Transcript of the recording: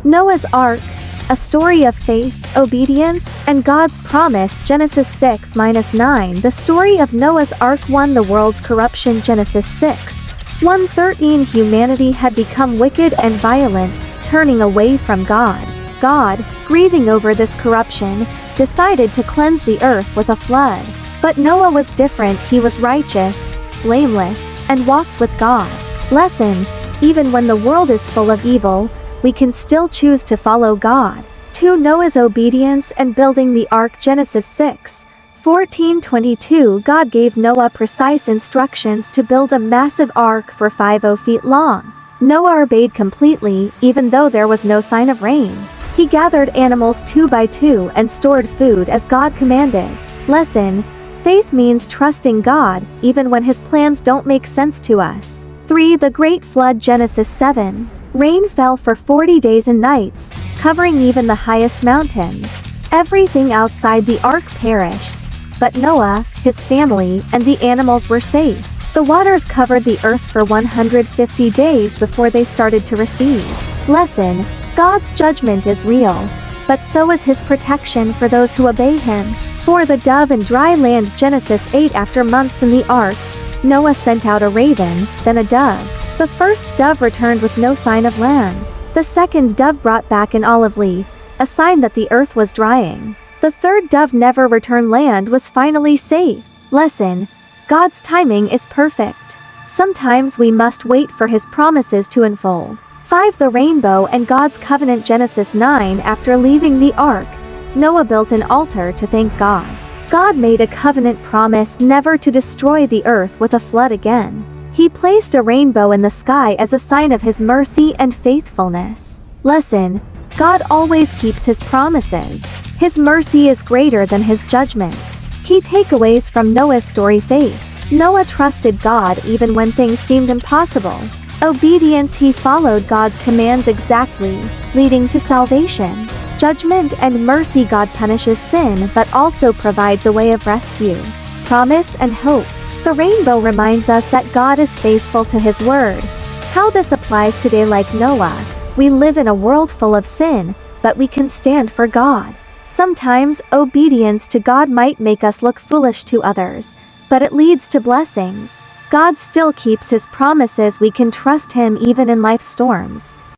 Noah's Ark, a story of faith, obedience, and God's promise. Genesis 6-9. The story of Noah's Ark. 1. The world's corruption. Genesis 6:1-13. Humanity had become wicked and violent, turning away from God. God, grieving over this corruption, decided to cleanse the earth with a flood. But Noah was different. He was righteous, blameless, and walked with God. Lesson: even when the world is full of evil, we can still choose to follow God. 2. Noah's obedience and building the ark. Genesis 6:14-22. God gave Noah precise instructions to build a massive ark for 50 feet long. Noah obeyed completely, even though there was no sign of rain. He gathered animals 2 by 2 and stored food as God commanded. Lesson: faith means trusting God, even when His plans don't make sense to us. 3. The Great Flood. Genesis 7. Rain fell for 40 days and nights, covering even the highest mountains. Everything outside the ark perished. But Noah, his family, and the animals were safe. The waters covered the earth for 150 days before they started to recede. Lesson: God's judgment is real, but so is His protection for those who obey Him. 4. The dove and dry land. Genesis 8. After months in the ark, Noah sent out a raven, then a dove. The first dove returned with no sign of land. The second dove brought back an olive leaf, a sign that the earth was drying. The third dove never returned. Land was finally safe. Lesson: God's timing is perfect. Sometimes we must wait for His promises to unfold. 5. The rainbow and God's covenant. Genesis 9. After leaving the ark, Noah built an altar to thank God. God made a covenant promise never to destroy the earth with a flood again. He placed a rainbow in the sky as a sign of His mercy and faithfulness. Lesson: God always keeps His promises. His mercy is greater than His judgment. Key takeaways from Noah's story. Faith: Noah trusted God even when things seemed impossible. Obedience: he followed God's commands exactly, leading to salvation. Judgment and mercy: God punishes sin but also provides a way of rescue. Promise and hope: the rainbow reminds us that God is faithful to His word. How this applies today. Like Noah, we live in a world full of sin, but we can stand for God. Sometimes, obedience to God might make us look foolish to others, but it leads to blessings. God still keeps His promises. We can trust Him even in life's storms.